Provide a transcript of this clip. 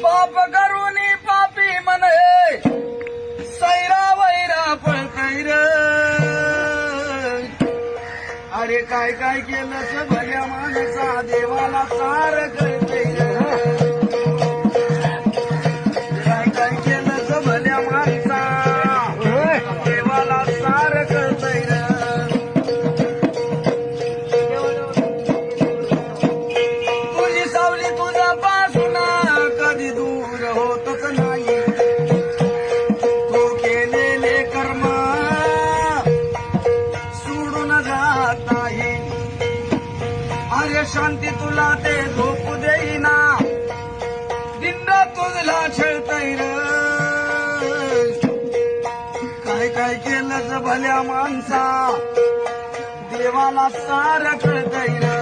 पाप करून पापी म्हणे सैरा वैरा पळतय र. अरे काय काय केलं भल्या माणसा देवाला सार कळतय र. काय काय केलं भल्या माणसा देवाला सार कळतय र. तुझी सावली तुझा पासून कधी दूर होतच नाही. तू केलेले कर्म सोडून जात नाही. अरे शांती तुला ते झोपू देईना दिंड तुझला छळतय र. काय काय केलं भल्या माणसा देवाला सार कळतय र.